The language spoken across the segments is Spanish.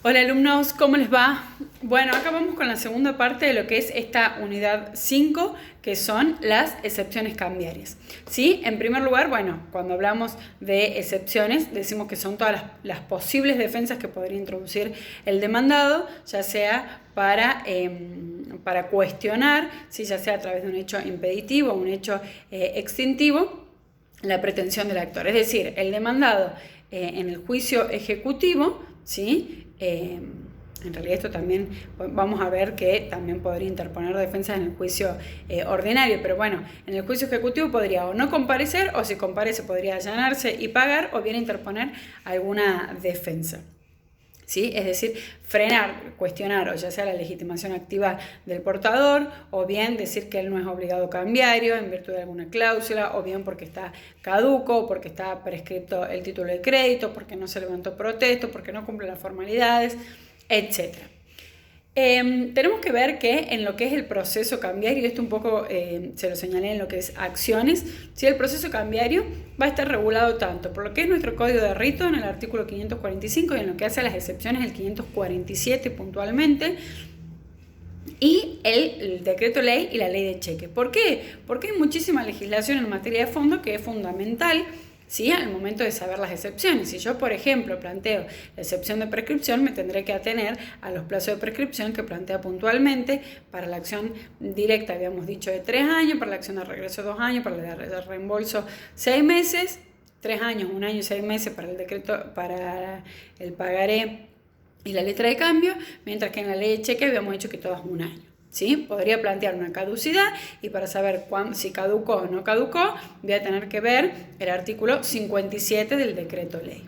Hola alumnos, ¿cómo les va? Bueno, acá vamos con la segunda parte de lo que es esta unidad 5, que son las excepciones cambiarias. ¿Sí? En primer lugar, bueno, cuando hablamos de excepciones, decimos que son todas las posibles defensas que podría introducir el demandado, ya sea para cuestionar, ¿sí? Ya sea a través de un hecho impeditivo o un hecho extintivo, la pretensión del actor. Es decir, el demandado en el juicio ejecutivo, ¿sí? En realidad esto también vamos a ver que también podría interponer defensas en el juicio ordinario, pero bueno, en el juicio ejecutivo podría o no comparecer, o si comparece podría allanarse y pagar, o bien interponer alguna defensa. ¿Sí? Es decir, frenar, cuestionar, o ya sea la legitimación activa del portador, o bien decir que él no es obligado cambiario en virtud de alguna cláusula, o bien porque está caduco, porque está prescripto el título de crédito, porque no se levantó protesto, porque no cumple las formalidades, etc. Tenemos que ver que en lo que es el proceso cambiario, esto un poco se lo señalé en lo que es acciones, si el proceso cambiario va a estar regulado tanto por lo que es nuestro código de rito en el artículo 545 y en lo que hace a las excepciones el 547 puntualmente, y el decreto ley y la ley de cheque. ¿Por qué? Porque hay muchísima legislación en materia de fondo que es fundamental, ¿sí? Al momento de saber las excepciones. Si yo, por ejemplo, planteo la excepción de prescripción, me tendré que atener a los plazos de prescripción que plantea puntualmente para la acción directa, habíamos dicho, de 3 años, para la acción de regreso 2 años, para la de reembolso 6 meses, 3 años, 1 año y 6 meses para el decreto, para el pagaré y la letra de cambio, mientras que en la ley de cheque habíamos dicho que todo es 1 año. ¿Sí? Podría plantear una caducidad y para saber si caducó o no caducó, voy a tener que ver el artículo 57 del decreto ley.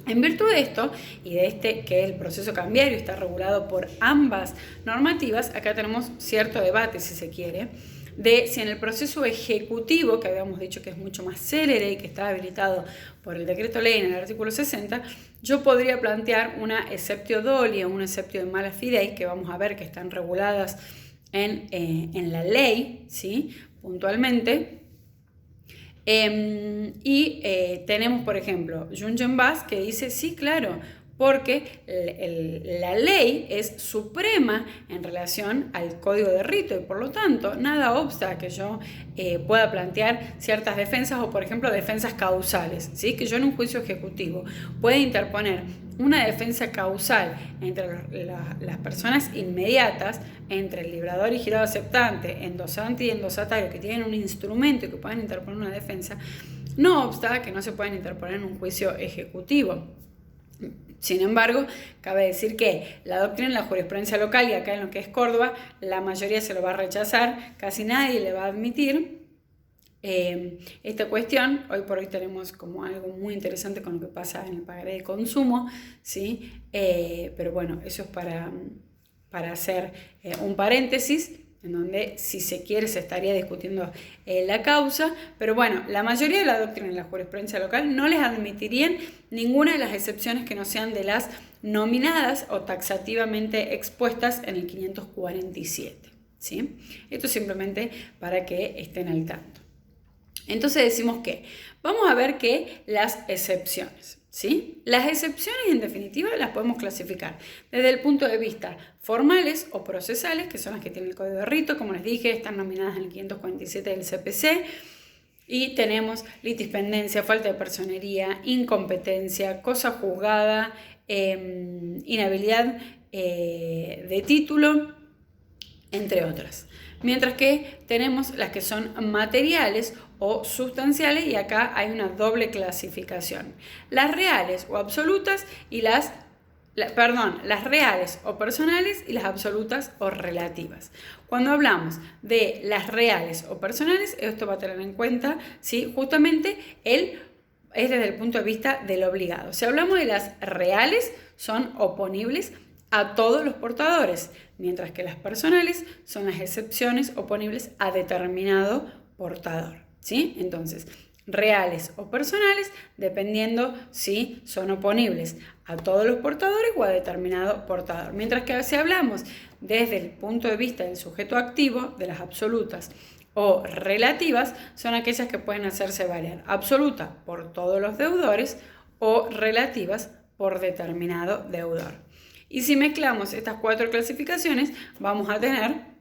En virtud de esto y de que el proceso cambiario está regulado por ambas normativas, acá tenemos cierto debate, si se quiere, de si en el proceso ejecutivo, que habíamos dicho que es mucho más célere y que está habilitado por el decreto ley en el artículo 60, yo podría plantear una exceptio doli o una exceptio de mala fide, que vamos a ver que están reguladas en la ley, ¿sí? Puntualmente. Tenemos, por ejemplo, Jungen Bass que dice, sí, claro, porque la ley es suprema en relación al código de rito y por lo tanto nada obsta a que yo pueda plantear ciertas defensas o por ejemplo defensas causales, ¿sí? Que yo en un juicio ejecutivo pueda interponer una defensa causal entre las personas inmediatas, entre el librador y girado aceptante, endosante y endosatario, que tienen un instrumento y que puedan interponer una defensa, no obsta que no se puedan interponer en un juicio ejecutivo. Sin embargo, cabe decir que la doctrina en la jurisprudencia local y acá en lo que es Córdoba, la mayoría se lo va a rechazar, casi nadie le va a admitir esta cuestión. Hoy por hoy tenemos como algo muy interesante con lo que pasa en el pagaré de consumo, ¿sí? Pero bueno, eso es para hacer un paréntesis, en donde si se quiere se estaría discutiendo la causa, pero bueno, la mayoría de la doctrina en la jurisprudencia local no les admitirían ninguna de las excepciones que no sean de las nominadas o taxativamente expuestas en el 547, ¿sí? Esto simplemente para que estén al tanto. Entonces decimos que vamos a ver que las excepciones, ¿sí? Las excepciones en definitiva las podemos clasificar desde el punto de vista formales o procesales, que son las que tiene el código de rito, como les dije, están nominadas en el 547 del CPC, y tenemos litispendencia, falta de personería, incompetencia, cosa juzgada, inhabilidad de título, entre otras. Mientras que tenemos las que son materiales o sustanciales, y acá hay una doble clasificación. Las reales o absolutas y las reales o personales y las absolutas o relativas. Cuando hablamos de las reales o personales, esto va a tener en cuenta, ¿sí? Justamente es desde el punto de vista del obligado. Si hablamos de las reales, son oponibles a todos los portadores, mientras que las personales son las excepciones oponibles a determinado portador, ¿sí? Entonces, reales o personales, dependiendo si son oponibles a todos los portadores o a determinado portador. Mientras que si hablamos desde el punto de vista del sujeto activo, de las absolutas o relativas, son aquellas que pueden hacerse variar: absoluta por todos los deudores o relativas por determinado deudor. Y si mezclamos estas 4 clasificaciones, vamos a tener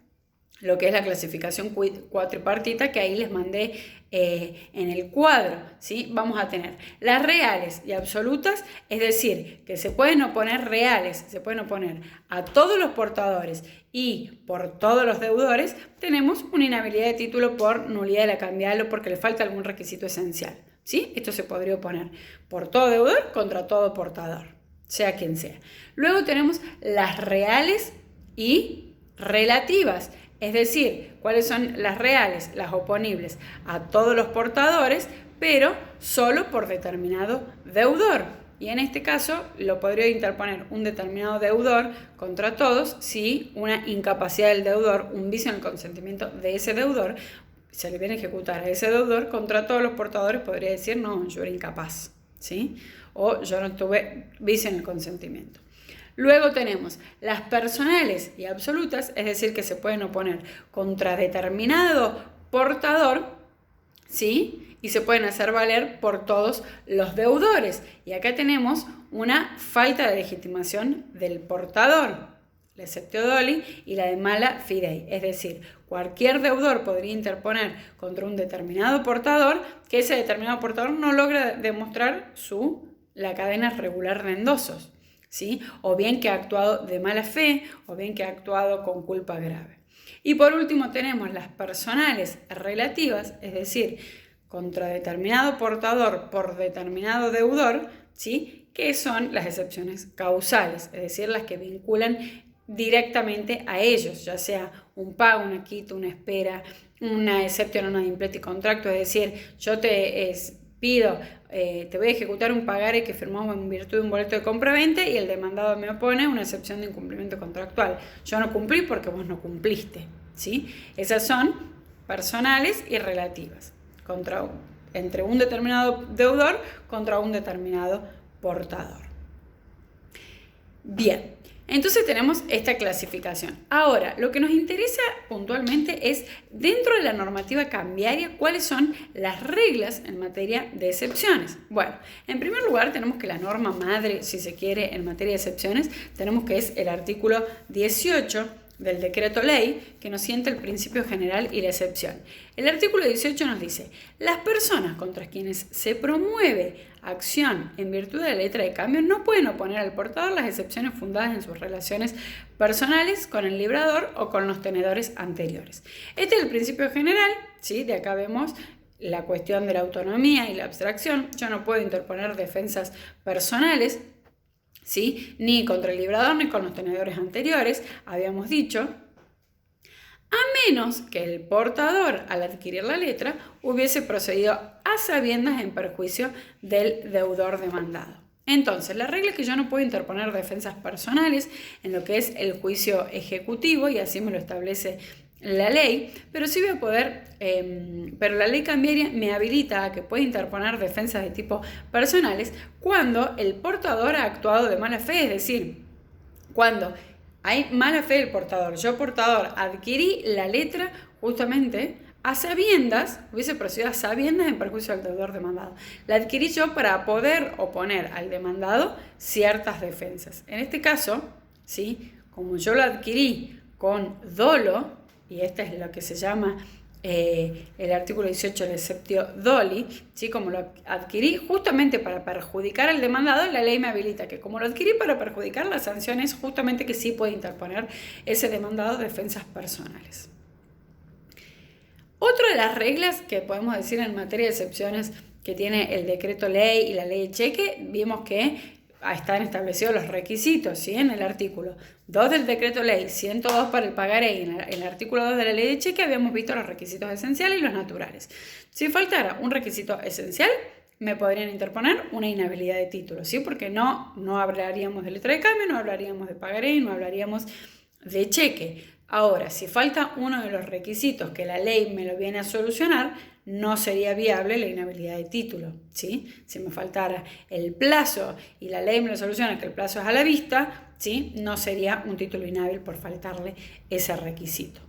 lo que es la clasificación cuatripartita, que ahí les mandé en el cuadro, ¿sí? Vamos a tener las reales y absolutas, es decir, que se pueden oponer reales, se pueden oponer a todos los portadores y por todos los deudores. Tenemos una inhabilidad de título por nulidad de la cambial o porque le falta algún requisito esencial, ¿sí? Esto se podría oponer por todo deudor contra todo portador, sea quien sea. Luego tenemos las reales y relativas. Es decir, ¿cuáles son las reales? Las oponibles a todos los portadores, pero solo por determinado deudor. Y en este caso lo podría interponer un determinado deudor contra todos si una incapacidad del deudor, un vicio en el consentimiento de ese deudor, se le viene a ejecutar a ese deudor contra todos los portadores, podría decir, no, yo era incapaz, ¿sí? O yo no tuve vicio en el consentimiento. Luego tenemos las personales y absolutas, es decir, que se pueden oponer contra determinado portador, ¿sí? Y se pueden hacer valer por todos los deudores. Y acá tenemos una falta de legitimación del portador, la exceptio doli y la de mala fidei. Es decir, cualquier deudor podría interponer contra un determinado portador que ese determinado portador no logra demostrar la cadena regular de endosos, ¿sí? O bien que ha actuado de mala fe, o bien que ha actuado con culpa grave. Y por último tenemos las personales relativas, es decir, contra determinado portador por determinado deudor, ¿sí? Que son las excepciones causales, es decir, las que vinculan directamente a ellos, ya sea un pago, una quita, una espera, una excepción non impleti contracto, es decir, yo te pido, te voy a ejecutar un pagaré que firmamos en virtud de un boleto de compraventa y el demandado me opone una excepción de incumplimiento contractual. Yo no cumplí porque vos no cumpliste, ¿sí? Esas son personales y relativas, entre un determinado deudor contra un determinado portador. Bien. Entonces tenemos esta clasificación. Ahora, lo que nos interesa puntualmente es, dentro de la normativa cambiaria, cuáles son las reglas en materia de excepciones. Bueno, en primer lugar tenemos que la norma madre, si se quiere, en materia de excepciones, tenemos que es el artículo 18 del decreto ley, que nos sienta el principio general y la excepción. El artículo 18 nos dice: las personas contra quienes se promueve acción en virtud de la letra de cambio no pueden oponer al portador las excepciones fundadas en sus relaciones personales con el librador o con los tenedores anteriores. Este es el principio general, ¿sí? De acá vemos la cuestión de la autonomía y la abstracción. Yo no puedo interponer defensas personales, ¿sí? Ni contra el librador ni con los tenedores anteriores, habíamos dicho, a menos que el portador, al adquirir la letra, hubiese procedido a sabiendas en perjuicio del deudor demandado. Entonces, la regla es que yo no puedo interponer defensas personales en lo que es el juicio ejecutivo, y así me lo establece la ley, pero sí voy a poder, pero la ley cambiaria me habilita a que pueda interponer defensas de tipo personales cuando el portador ha actuado de mala fe, es decir, cuando hay mala fe del portador. Yo, portador, adquirí la letra justamente a sabiendas, hubiese procedido a sabiendas en perjuicio del deudor demandado. La adquirí yo para poder oponer al demandado ciertas defensas. En este caso, ¿sí? Como yo lo adquirí con dolo, y este es lo que se llama el artículo 18 del exceptio doli, ¿sí? Como lo adquirí justamente para perjudicar al demandado, la ley me habilita que como lo adquirí para perjudicar, la sanción es justamente que sí puede interponer ese demandado defensas personales. Otra de las reglas que podemos decir en materia de excepciones que tiene el decreto ley y la ley de cheque, vimos que están establecidos los requisitos, ¿sí? En el artículo 2 del decreto ley, 102 para el pagaré, y en el artículo 2 de la ley de cheque habíamos visto los requisitos esenciales y los naturales. Si faltara un requisito esencial, me podrían interponer una inhabilidad de título, ¿sí? Porque no hablaríamos de letra de cambio, no hablaríamos de pagaré, no hablaríamos de cheque. Ahora, si falta uno de los requisitos que la ley me lo viene a solucionar, no sería viable la inhabilidad de título, ¿sí? Si me faltara el plazo y la ley me lo soluciona, que el plazo es a la vista, ¿sí? No sería un título inhábil por faltarle ese requisito.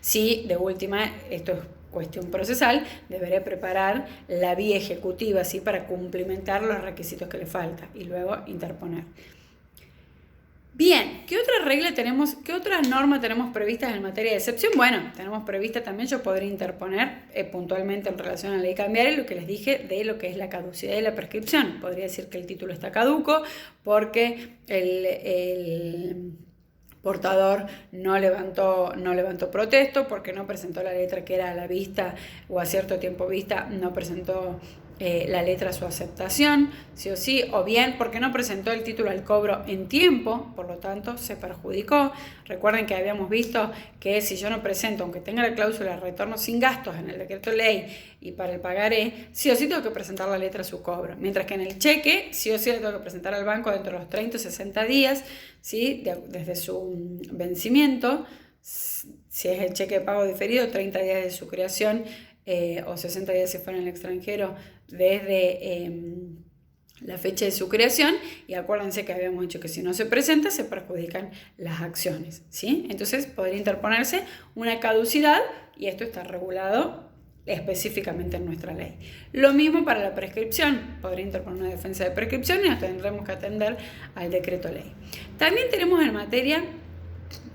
Sí, de última, esto es cuestión procesal, deberé preparar la vía ejecutiva, ¿sí? Para cumplimentar los requisitos que le falta y luego interponer. Bien, ¿qué otra regla tenemos, qué otras normas tenemos previstas en materia de excepción? Bueno, tenemos prevista también, yo podría interponer puntualmente en relación a la ley cambiaria lo que les dije de lo que es la caducidad y la prescripción. Podría decir que el título está caduco porque el portador no levantó protesto, porque no presentó la letra que era a la vista o a cierto tiempo vista, no presentó la letra a su aceptación, sí o sí, o bien porque no presentó el título al cobro en tiempo, por lo tanto se perjudicó. Recuerden que habíamos visto que si yo no presento, aunque tenga la cláusula de retorno sin gastos en el decreto ley y para el pagaré, sí o sí tengo que presentar la letra a su cobro, mientras que en el cheque sí o sí le tengo que presentar al banco dentro de los 30 o 60 días, ¿sí? Desde su vencimiento, si es el cheque de pago diferido, 30 días de su creación, o 60 días si fuera en el extranjero desde la fecha de su creación, y acuérdense que habíamos dicho que si no se presenta se perjudican las acciones, ¿sí? Entonces podría interponerse una caducidad y esto está regulado específicamente en nuestra ley. Lo mismo para la prescripción, podría interponer una defensa de prescripción y nos tendremos que atender al decreto ley. También tenemos en materia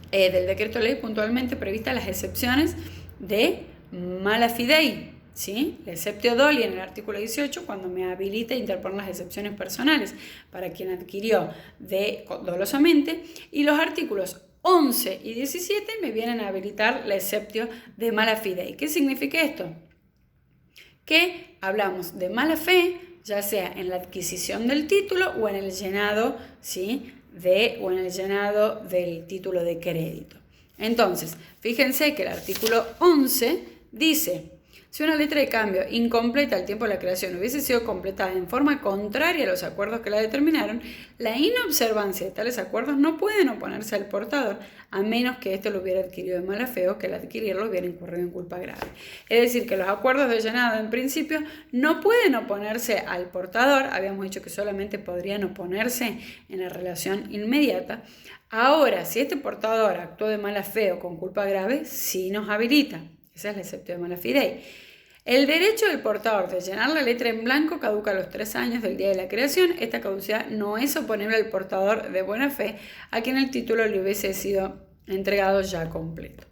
del decreto ley puntualmente previstas las excepciones de mala fidei, ¿sí? El exceptio doli en el artículo 18 cuando me habilita interponer las excepciones personales para quien adquirió dolosamente, y los artículos 11 y 17 me vienen a habilitar la exceptio de mala fidei. ¿Qué significa esto? Que hablamos de mala fe, ya sea en la adquisición del título o en el llenado, ¿sí? O en el llenado del título de crédito. Entonces, fíjense que el artículo 11 dice: si una letra de cambio incompleta al tiempo de la creación hubiese sido completada en forma contraria a los acuerdos que la determinaron, la inobservancia de tales acuerdos no pueden oponerse al portador a menos que éste lo hubiera adquirido de mala fe o que al adquirirlo hubiera incurrido en culpa grave. Es decir, que los acuerdos de llenado en principio no pueden oponerse al portador, habíamos dicho que solamente podrían oponerse en la relación inmediata. Ahora, si este portador actuó de mala fe o con culpa grave, sí nos habilita. Esa es la excepción de mala fidei. El derecho del portador de llenar la letra en blanco caduca a los 3 años del día de la creación. Esta caducidad no es oponible al portador de buena fe a quien el título le hubiese sido entregado ya completo.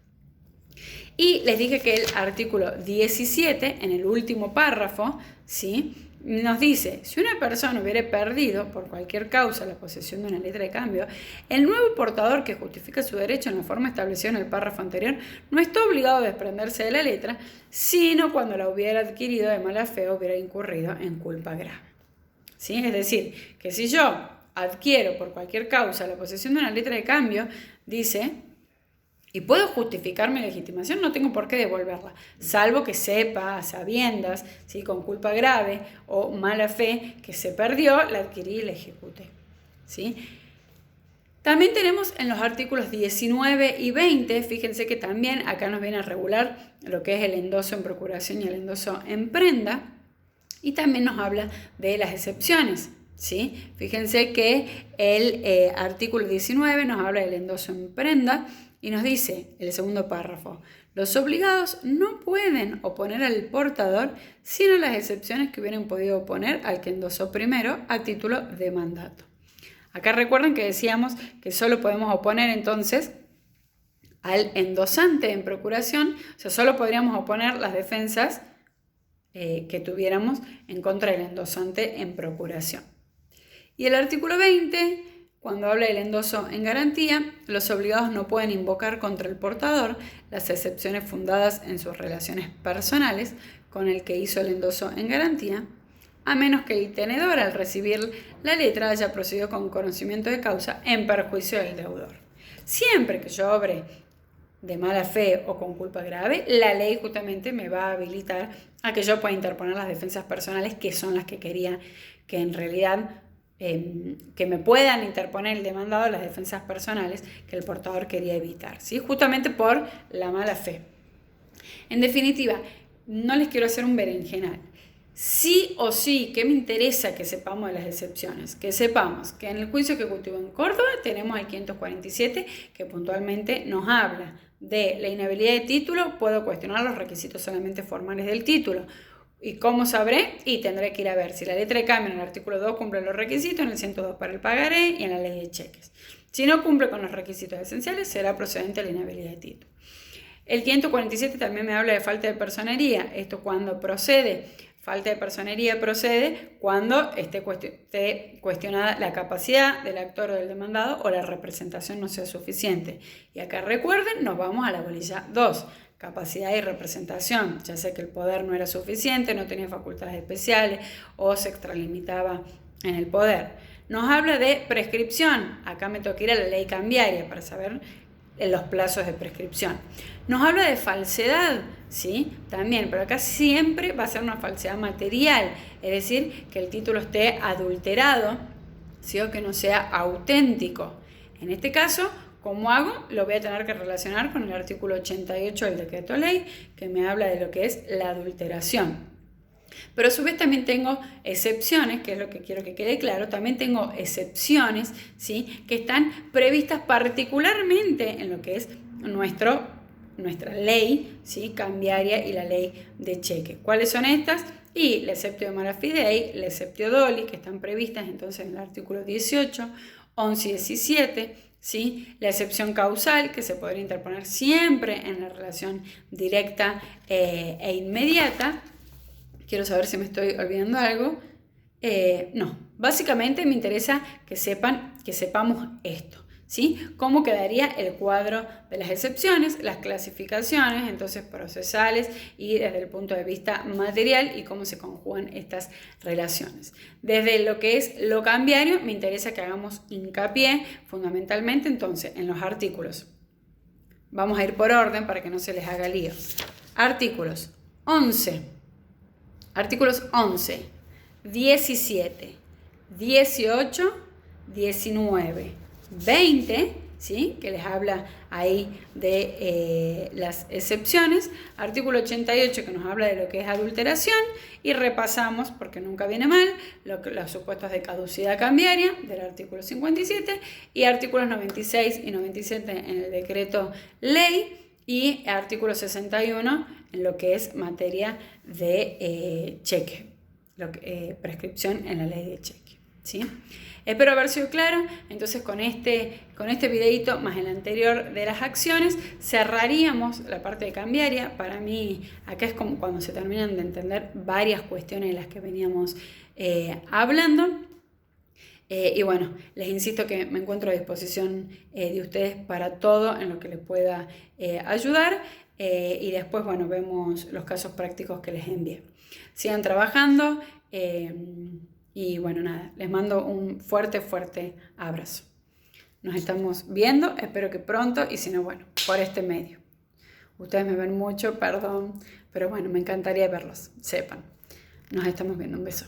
Y les dije que el artículo 17, en el último párrafo, ¿sí?, nos dice: si una persona hubiera perdido por cualquier causa la posesión de una letra de cambio, el nuevo portador que justifica su derecho en la forma establecida en el párrafo anterior no está obligado a desprenderse de la letra, sino cuando la hubiera adquirido de mala fe o hubiera incurrido en culpa grave. ¿Sí? Es decir, que si yo adquiero por cualquier causa la posesión de una letra de cambio, dice, y puedo justificar mi legitimación, no tengo por qué devolverla, salvo que sepa a sabiendas, ¿sí?, con culpa grave o mala fe, que se perdió, la adquirí y la ejecuté, ¿sí? También tenemos en los artículos 19 y 20, fíjense que también acá nos viene a regular lo que es el endoso en procuración y el endoso en prenda, y también nos habla de las excepciones, ¿sí? Fíjense que el artículo 19 nos habla del endoso en prenda, y nos dice, el segundo párrafo, los obligados no pueden oponer al portador sino las excepciones que hubieran podido oponer al que endosó primero a título de mandato. Acá recuerden que decíamos que solo podemos oponer entonces al endosante en procuración, o sea, solo podríamos oponer las defensas que tuviéramos en contra del endosante en procuración. Y el artículo 20... cuando habla del endoso en garantía, los obligados no pueden invocar contra el portador las excepciones fundadas en sus relaciones personales con el que hizo el endoso en garantía, a menos que el tenedor al recibir la letra haya procedido con conocimiento de causa en perjuicio del deudor. Siempre que yo obre de mala fe o con culpa grave, la ley justamente me va a habilitar a que yo pueda interponer las defensas personales, que son las que quería que en realidad que me puedan interponer el demandado las defensas personales que el portador quería evitar, ¿sí?, justamente por la mala fe. En definitiva, no les quiero hacer un berenjenal. Sí o sí, ¿qué me interesa que sepamos de las excepciones? Que sepamos que en el juicio ejecutivo en Córdoba tenemos el 547 que puntualmente nos habla de la inhabilidad de título. Puedo cuestionar los requisitos solamente formales del título. ¿Y cómo sabré? Y tendré que ir a ver si la letra de cambio en el artículo 2 cumple los requisitos, en el 102 para el pagaré y en la ley de cheques. Si no cumple con los requisitos esenciales, será procedente la inhabilidad de título. El 547 también me habla de falta de personería. Esto cuando procede. Falta de personería procede cuando esté cuestionada la capacidad del actor o del demandado o la representación no sea suficiente. Y acá recuerden, nos vamos a la bolilla 2. Capacidad y representación, ya sea que el poder no era suficiente, no tenía facultades especiales o se extralimitaba en el poder. Nos habla de prescripción. Acá me toca ir a la ley cambiaria para saber los plazos de prescripción. Nos habla de falsedad, ¿sí? También, pero acá siempre va a ser una falsedad material, es decir, que el título esté adulterado, ¿sí? O que no sea auténtico. En este caso, ¿cómo hago? Lo voy a tener que relacionar con el artículo 88 del decreto ley, que me habla de lo que es la adulteración. Pero a su vez también tengo excepciones, que es lo que quiero que quede claro, también tengo excepciones, ¿sí? Que están previstas particularmente en lo que es nuestra ley, ¿sí? Cambiaria y la ley de cheque. ¿Cuáles son estas? Y la exceptio de mala fidei, la exceptio doli, que están previstas entonces en el artículo 18, 11 y 17, ¿sí? La excepción causal, que se podría interponer siempre en la relación directa e inmediata. Quiero saber si me estoy olvidando algo. No, básicamente me interesa que sepamos esto, ¿sí? ¿Cómo quedaría el cuadro de las excepciones, las clasificaciones, entonces procesales y desde el punto de vista material y cómo se conjugan estas relaciones? Desde lo que es lo cambiario, me interesa que hagamos hincapié fundamentalmente entonces en los artículos. Vamos a ir por orden para que no se les haga lío. Artículos 11. Artículos 11, 17, 18, 19, 20, ¿sí? Que les habla ahí de las excepciones. Artículo 88 que nos habla de lo que es adulteración. Y repasamos, porque nunca viene mal, los supuestos de caducidad cambiaria del artículo 57 y artículos 96 y 97 en el decreto ley. Y artículo 61 en lo que es materia de cheque, prescripción en la ley de cheque, ¿sí? Espero haber sido claro. Entonces con este videito más el anterior de las acciones cerraríamos la parte de cambiaria. Para mí acá es como cuando se terminan de entender varias cuestiones de las que veníamos hablando. Y bueno, les insisto que me encuentro a disposición de ustedes para todo en lo que les pueda ayudar y después, bueno, vemos los casos prácticos que les envié. Sigan trabajando y bueno, nada, les mando un fuerte abrazo. Nos estamos viendo, espero que pronto y si no, bueno, por este medio. Ustedes me ven mucho, perdón, pero bueno, me encantaría verlos, sepan. Nos estamos viendo, un beso.